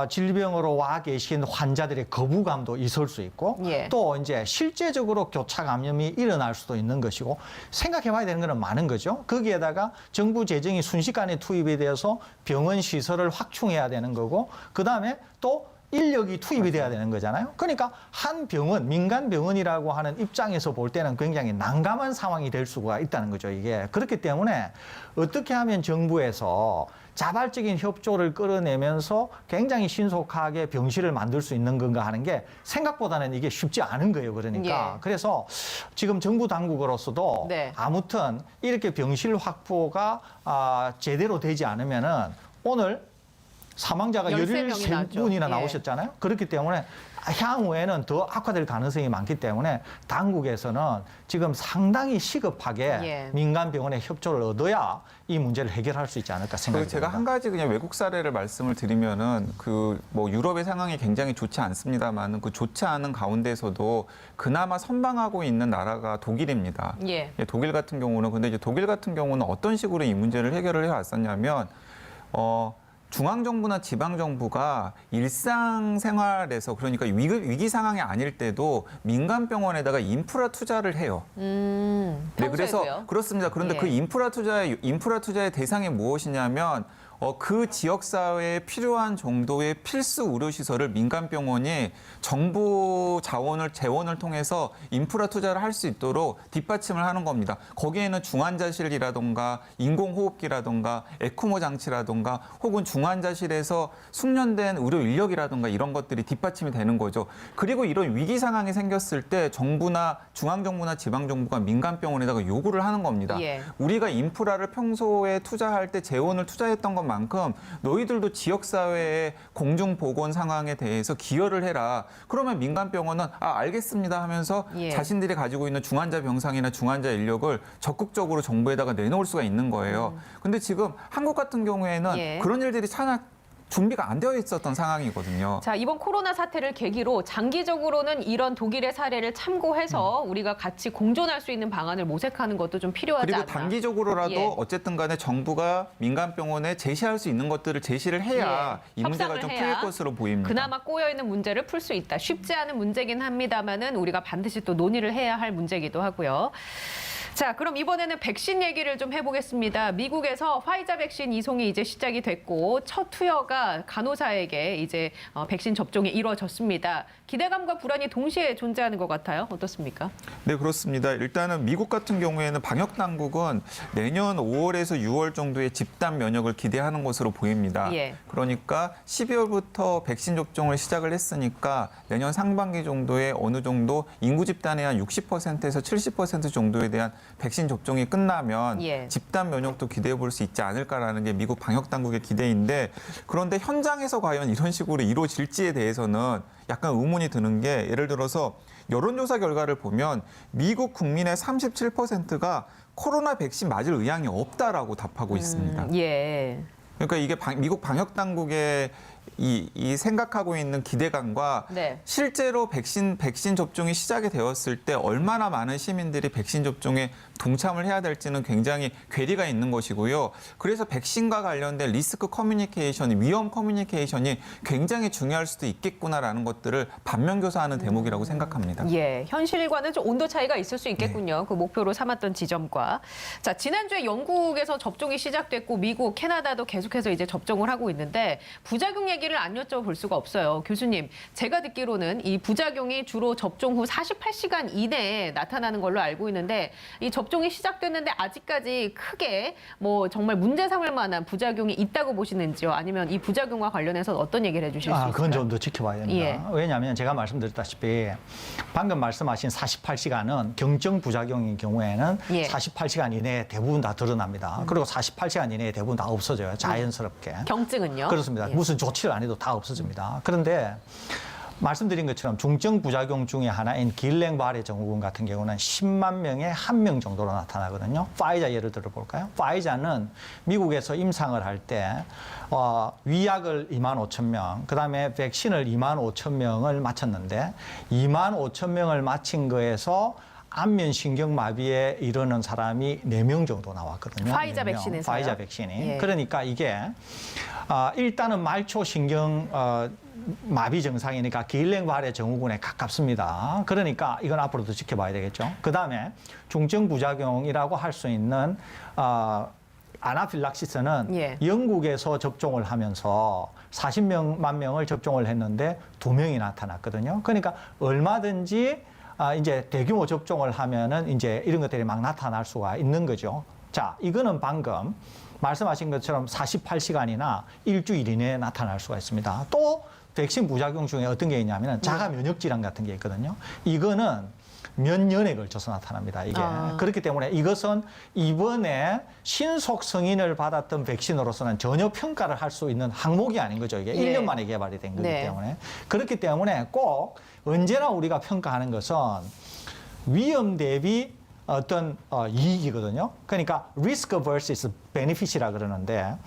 Speaker 3: 질병으로 와 계신 환자들의 거부감도 있을 수 있고
Speaker 1: 예.
Speaker 3: 또 이제 실제적으로 교차 감염이 일어날 수도 있는 것이고 생각해 봐야 되는 건 많은 거죠. 거기에다가 정부 재정이 순식간에 투입이 되어서 병원 시설을 확충해야 되는 거고 그다음에 또 인력이 투입이 돼야 되는 거잖아요. 그러니까 한 병원, 민간 병원이라고 하는 입장에서 볼 때는 굉장히 난감한 상황이 될 수가 있다는 거죠, 이게. 그렇기 때문에 어떻게 하면 정부에서 자발적인 협조를 끌어내면서 굉장히 신속하게 병실을 만들 수 있는 건가 하는 게 생각보다는 이게 쉽지 않은 거예요. 그러니까.
Speaker 1: 예.
Speaker 3: 그래서 지금 정부 당국으로서도
Speaker 1: 네.
Speaker 3: 아무튼 이렇게 병실 확보가 제대로 되지 않으면은 오늘 사망자가
Speaker 1: 13명이 나왔죠.
Speaker 3: 13분이나
Speaker 1: 예.
Speaker 3: 나오셨잖아요. 그렇기 때문에 향후에는 더 악화될 가능성이 많기 때문에 당국에서는 지금 상당히 시급하게
Speaker 1: 예.
Speaker 3: 민간 병원의 협조를 얻어야 이 문제를 해결할 수 있지 않을까
Speaker 4: 그리고
Speaker 3: 생각이
Speaker 4: 제가
Speaker 3: 듭니다.
Speaker 4: 한 가지 그냥 외국 사례를 말씀을 드리면은 그 뭐 유럽의 상황이 굉장히 좋지 않습니다만은 그 좋지 않은 가운데서도 그나마 선방하고 있는 나라가 독일입니다.
Speaker 1: 예.
Speaker 4: 독일 같은 경우는 근데 이제 독일 같은 경우는 어떤 식으로 이 문제를 해결을 해왔었냐면 중앙정부나 지방정부가 일상생활에서 그러니까 위기 상황이 아닐 때도 민간 병원에다가 인프라 투자를 해요. 네, 그래서
Speaker 1: 평소에도요?
Speaker 4: 그렇습니다. 그런데
Speaker 1: 예.
Speaker 4: 그 인프라 투자의 대상이 무엇이냐면 그 지역 사회에 필요한 정도의 필수 의료 시설을 민간 병원이 정부 재원을 통해서 인프라 투자를 할 수 있도록 뒷받침을 하는 겁니다. 거기에는 중환자실이라든가 인공호흡기라든가 에크모 장치라든가 혹은 중환자실에서 숙련된 의료 인력이라든가 이런 것들이 뒷받침이 되는 거죠. 그리고 이런 위기 상황이 생겼을 때 정부나 중앙정부나 지방정부가 민간 병원에다가 요구를 하는 겁니다.
Speaker 1: 예.
Speaker 4: 우리가 인프라를 평소에 투자할 때 재원을 투자했던 것만큼 너희들도 지역사회의 공중보건 상황에 대해서 기여를 해라. 그러면 민간 병원은 알겠습니다 하면서
Speaker 1: 예.
Speaker 4: 자신들이 가지고 있는 중환자 병상이나 중환자 인력을 적극적으로 정부에다가 내놓을 수가 있는 거예요. 근데 지금 한국 같은 경우에는
Speaker 1: 예.
Speaker 4: 그런 일들이 준비가 안 되어 있었던 상황이거든요.
Speaker 1: 자, 이번 코로나 사태를 계기로 장기적으로는 이런 독일의 사례를 참고해서 우리가 같이 공존할 수 있는 방안을 모색하는 것도 좀 필요하지
Speaker 4: 그리고
Speaker 1: 않나.
Speaker 4: 단기적으로라도
Speaker 1: 예.
Speaker 4: 어쨌든 간에 정부가 민간 병원에 제시할 수 있는 것들을 제시를 해야
Speaker 1: 예.
Speaker 4: 이 문제가
Speaker 1: 협상을
Speaker 4: 좀
Speaker 1: 해야
Speaker 4: 풀릴 것으로 보입니다.
Speaker 1: 그나마 꼬여있는 문제를 풀 수 있다. 쉽지 않은 문제긴 합니다만은 우리가 반드시 또 논의를 해야 할 문제이기도 하고요. 자, 그럼 이번에는 백신 얘기를 좀 해보겠습니다. 미국에서 화이자 백신 이송이 이제 시작이 됐고 첫 투여가 간호사에게 이제 백신 접종이 이루어졌습니다. 기대감과 불안이 동시에 존재하는 것 같아요. 어떻습니까?
Speaker 4: 네, 그렇습니다. 일단은 미국 같은 경우에는 방역 당국은 내년 5월에서 6월 정도의 집단 면역을 기대하는 것으로 보입니다.
Speaker 1: 예.
Speaker 4: 그러니까 12월부터 백신 접종을 시작을 했으니까 내년 상반기 정도에 어느 정도 인구 집단의 한 60%에서 70% 정도에 대한 백신 접종이 끝나면
Speaker 1: 예.
Speaker 4: 집단 면역도 기대해 볼 수 있지 않을까라는 게 미국 방역 당국의 기대인데 그런데 현장에서 과연 이런 식으로 이루어질지에 대해서는 약간 의문이 드는 게 예를 들어서 여론조사 결과를 보면 미국 국민의 37%가 코로나 백신 맞을 의향이 없다라고 답하고 있습니다.
Speaker 1: 예.
Speaker 4: 그러니까 이게 미국 방역 당국의 이 생각하고 있는 기대감과
Speaker 1: 네.
Speaker 4: 실제로 백신 접종이 시작이 되었을 때 얼마나 많은 시민들이 백신 접종에 동참을 해야 될지는 굉장히 괴리가 있는 것이고요. 그래서 백신과 관련된 리스크 커뮤니케이션, 위험 커뮤니케이션이 굉장히 중요할 수도 있겠구나라는 것들을 반면교사하는 대목이라고 생각합니다.
Speaker 1: 예, 현실과는 좀 온도 차이가 있을 수 있겠군요. 그 목표로 삼았던 지점과. 자, 지난주에 영국에서 접종이 시작됐고 미국, 캐나다도 계속해서 이제 접종을 하고 있는데 부작용 얘기를 안 여쭤볼 수가 없어요. 교수님, 제가 듣기로는 이 부작용이 주로 접종 후 48시간 이내에 나타나는 걸로 알고 있는데 이 접종이 시작됐는데 아직까지 크게 뭐 정말 문제 삼을 만한 부작용이 있다고 보시는지요? 아니면 이 부작용과 관련해서 어떤 얘기를 해주실 수 있을까요?
Speaker 3: 그건 좀 더 지켜봐야 됩니다.
Speaker 1: 예.
Speaker 3: 왜냐하면 제가 말씀드렸다시피 방금 말씀하신 48시간은 경증 부작용인 경우에는
Speaker 1: 예.
Speaker 3: 48시간 이내에 대부분 다 드러납니다. 그리고 48시간 이내에 대부분 다 없어져요. 자연스럽게.
Speaker 1: 경증은요?
Speaker 3: 그렇습니다.
Speaker 1: 예.
Speaker 3: 무슨 조치를 안 해도 다 없어집니다. 그런데 말씀드린 것처럼 중증 부작용 중에 하나인 길랭바레 증후군 같은 경우는 10만 명에 1명 정도로 나타나거든요. 파이자 예를 들어볼까요? 파이자는 미국에서 임상을 할 때 위약을 2만 5천 명, 그다음에 백신을 2만 5천 명을 맞췄는데 2만 5천 명을 맞힌 거에서 안면신경마비에 이르는 사람이 4명 정도 나왔거든요.
Speaker 1: 파이자
Speaker 3: 4명.
Speaker 1: 백신에서요?
Speaker 3: 파이자 백신이.
Speaker 1: 예.
Speaker 3: 그러니까 이게 일단은 말초신경 마비 증상이니까 길랭바레 증후군에 가깝습니다. 그러니까 이건 앞으로도 지켜봐야 되겠죠. 그다음에 중증 부작용이라고 할 수 있는 아나필락시스는
Speaker 1: 예.
Speaker 3: 영국에서 접종을 하면서 40만 명을 접종을 했는데 2명이 나타났거든요. 그러니까 얼마든지 이제 대규모 접종을 하면은 이제 이런 것들이 막 나타날 수가 있는 거죠. 자, 이거는 방금 말씀하신 것처럼 48시간이나 일주일 이내에 나타날 수가 있습니다. 또 백신 부작용 중에 어떤 게 있냐면 자가 면역 질환 같은 게 있거든요. 이거는 몇 년에 걸쳐서 나타납니다. 이게 그렇기 때문에 이것은 이번에 신속 승인을 받았던 백신으로서는 전혀 평가를 할 수 있는 항목이 아닌 거죠. 이게
Speaker 1: 예.
Speaker 3: 1년 만에 개발이 된 거기
Speaker 1: 네.
Speaker 3: 때문에 그렇기 때문에 꼭 언제나 우리가 평가하는 것은 위험 대비 어떤 이익이거든요. 그러니까 risk versus benefit이라 그러는데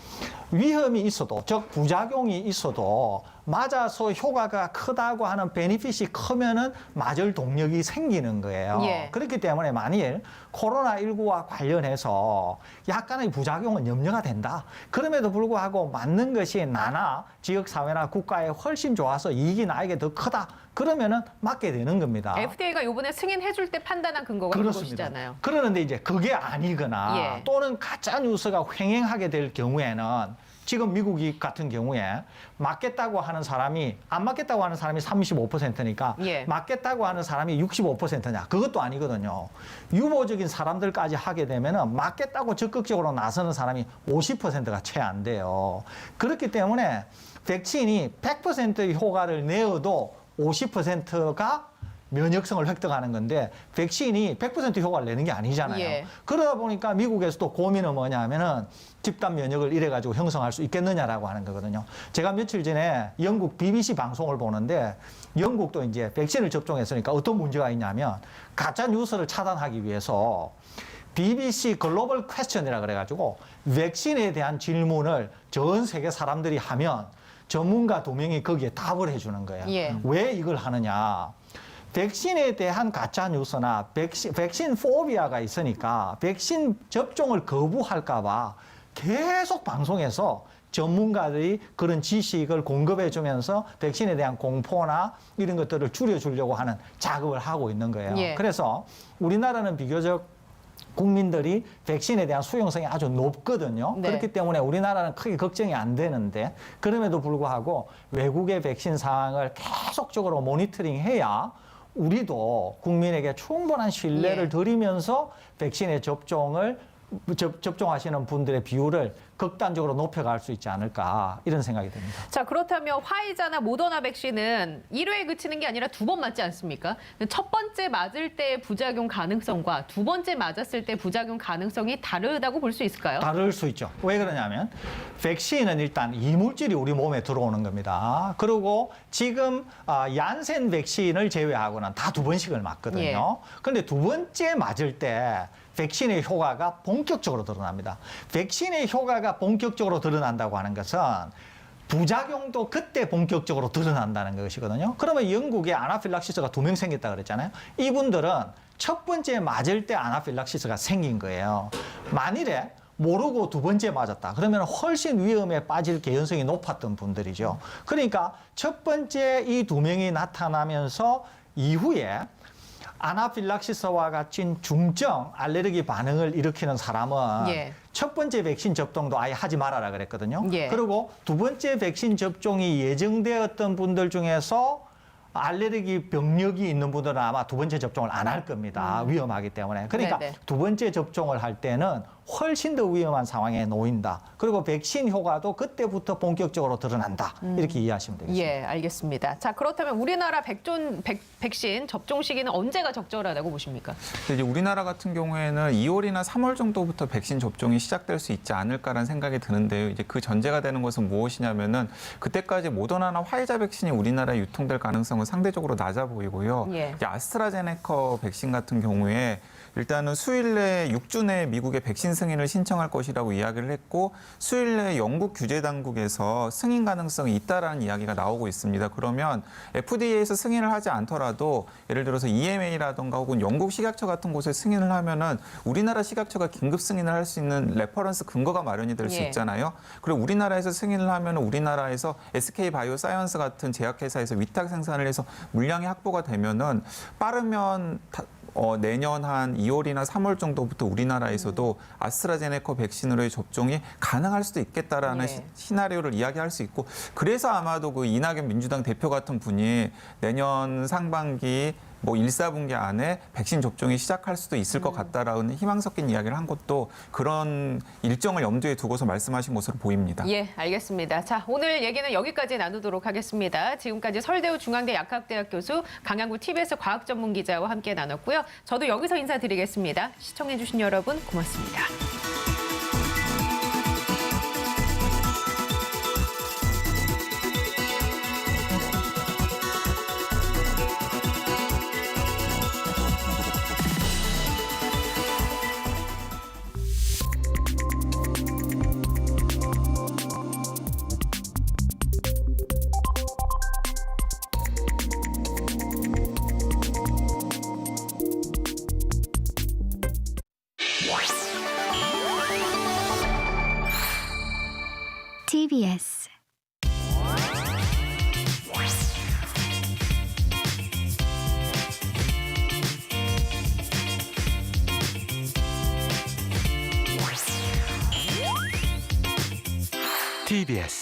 Speaker 3: 위험이 있어도 즉 부작용이 있어도 맞아서 효과가 크다고 하는 베니핏이 크면은 맞을 동력이 생기는 거예요.
Speaker 1: 예.
Speaker 3: 그렇기 때문에 만일 코로나19와 관련해서 약간의 부작용은 염려가 된다. 그럼에도 불구하고 맞는 것이 나나 지역사회나 국가에 훨씬 좋아서 이익이 나에게 더 크다. 그러면은 맞게 되는 겁니다.
Speaker 1: FDA가 이번에 승인해줄 때 판단한 근거가 그것이잖아요.
Speaker 3: 그러는데 이제 그게 아니거나
Speaker 1: 예.
Speaker 3: 또는 가짜 뉴스가 횡행하게 될 경우에는 지금 미국이 같은 경우에 맞겠다고 하는 사람이 안 맞겠다고 하는 사람이 35%니까
Speaker 1: 예.
Speaker 3: 맞겠다고 하는 사람이 65%냐 그것도 아니거든요. 유보적인 사람들까지 하게 되면은 맞겠다고 적극적으로 나서는 사람이 50%가 채 안 돼요. 그렇기 때문에 백신이 100%의 효과를 내어도 50%가 면역성을 획득하는 건데 백신이 100% 효과를 내는 게 아니잖아요.
Speaker 1: 예.
Speaker 3: 그러다 보니까 미국에서도 고민은 뭐냐면은 집단 면역을 이래가지고 형성할 수 있겠느냐라고 하는 거거든요. 제가 며칠 전에 영국 BBC 방송을 보는데 영국도 이제 백신을 접종했으니까 어떤 문제가 있냐면 가짜 뉴스를 차단하기 위해서 BBC 글로벌 퀘스천이라 그래가지고 백신에 대한 질문을 전 세계 사람들이 하면 전문가 2명이 거기에 답을 해주는 거예요.
Speaker 1: 예.
Speaker 3: 왜 이걸 하느냐? 백신에 대한 가짜 뉴스나 백신 포비아가 있으니까 백신 접종을 거부할까 봐 계속 방송에서 전문가들이 그런 지식을 공급해 주면서 백신에 대한 공포나 이런 것들을 줄여주려고 하는 작업을 하고 있는 거예요.
Speaker 1: 예.
Speaker 3: 그래서 우리나라는 비교적 국민들이 백신에 대한 수용성이 아주 높거든요.
Speaker 1: 네.
Speaker 3: 그렇기 때문에 우리나라는 크게 걱정이 안 되는데 그럼에도 불구하고 외국의 백신 상황을 계속적으로 모니터링해야 우리도 국민에게 충분한 신뢰를
Speaker 1: 예.
Speaker 3: 드리면서 백신의 접종하시는 분들의 비율을 극단적으로 높여갈 수 있지 않을까 이런 생각이 듭니다.
Speaker 1: 자, 그렇다면 화이자나 모더나 백신은 1회에 그치는 게 아니라 2번 맞지 않습니까? 첫 번째 맞을 때의 부작용 가능성과 두 번째 맞았을 때 부작용 가능성이 다르다고 볼 수 있을까요?
Speaker 3: 다를 수 있죠. 왜 그러냐면 백신은 일단 이물질이 우리 몸에 들어오는 겁니다. 그리고 지금 얀센 백신을 제외하고는 다 2번씩을 맞거든요.
Speaker 1: 예.
Speaker 3: 그런데 두 번째 맞을 때 백신의 효과가 본격적으로 드러납니다. 백신의 효과가 본격적으로 드러난다고 하는 것은 부작용도 그때 본격적으로 드러난다는 것이거든요. 그러면 영국에 아나필락시스가 2명 생겼다 그랬잖아요. 이분들은 첫 번째 맞을 때 아나필락시스가 생긴 거예요. 만일에 모르고 두 번째 맞았다. 그러면 훨씬 위험에 빠질 개연성이 높았던 분들이죠. 그러니까 첫 번째 이 2명이 나타나면서 이후에 아나필락시스와 같은 중증 알레르기 반응을 일으키는 사람은
Speaker 1: 예.
Speaker 3: 첫 번째 백신 접종도 아예 하지 말아라 그랬거든요.
Speaker 1: 예.
Speaker 3: 그리고 두 번째 백신 접종이 예정되었던 분들 중에서 알레르기 병력이 있는 분들은 아마 두 번째 접종을 안 할 겁니다. 위험하기 때문에. 그러니까
Speaker 1: 네네.
Speaker 3: 두 번째 접종을 할 때는 훨씬 더 위험한 상황에 놓인다. 그리고 백신 효과도 그때부터 본격적으로 드러난다. 이렇게 이해하시면 되겠습니다.
Speaker 1: 예, 알겠습니다. 자, 그렇다면 우리나라 백신 접종 시기는 언제가 적절하다고 보십니까?
Speaker 4: 근데 이제 우리나라 같은 경우에는 2월이나 3월 정도부터 백신 접종이 시작될 수 있지 않을까라는 생각이 드는데요. 이제 그 전제가 되는 것은 무엇이냐면은 그때까지 모더나나 화이자 백신이 우리나라에 유통될 가능성은 상대적으로 낮아 보이고요.
Speaker 1: 예.
Speaker 4: 이제 아스트라제네카 백신 같은 경우에 일단은 수일 내에 6주 내에 미국의 백신 승인을 신청할 것이라고 이야기를 했고 수일 내에 영국 규제 당국에서 승인 가능성이 있다라는 이야기가 나오고 있습니다. 그러면 FDA에서 승인을 하지 않더라도 예를 들어서 EMA라든가 혹은 영국 식약처 같은 곳에 승인을 하면은 우리나라 식약처가 긴급 승인을 할 수 있는 레퍼런스 근거가 마련이 될 수
Speaker 1: 예.
Speaker 4: 있잖아요. 그리고 우리나라에서 승인을 하면 우리나라에서 SK 바이오사이언스 같은 제약회사에서 위탁 생산을 해서 물량이 확보가 되면은 빠르면 내년 한 2월이나 3월 정도부터 우리나라에서도 아스트라제네카 백신으로의 접종이 가능할 수도 있겠다라는
Speaker 1: 네.
Speaker 4: 시나리오를 이야기할 수 있고 그래서 아마도 그 이낙연 민주당 대표 같은 분이 내년 상반기 뭐 1, 4분기 안에 백신 접종이 시작할 수도 있을 것 같다라는 희망 섞인 이야기를 한 것도 그런 일정을 염두에 두고서 말씀하신 것으로 보입니다.
Speaker 1: 예, 알겠습니다. 자, 오늘 얘기는 여기까지 나누도록 하겠습니다. 지금까지 설대우 중앙대 약학대학 교수 강양구 TBS 과학전문기자와 함께 나눴고요. 저도 여기서 인사드리겠습니다. 시청해주신 여러분 고맙습니다.
Speaker 6: TBS
Speaker 7: TBS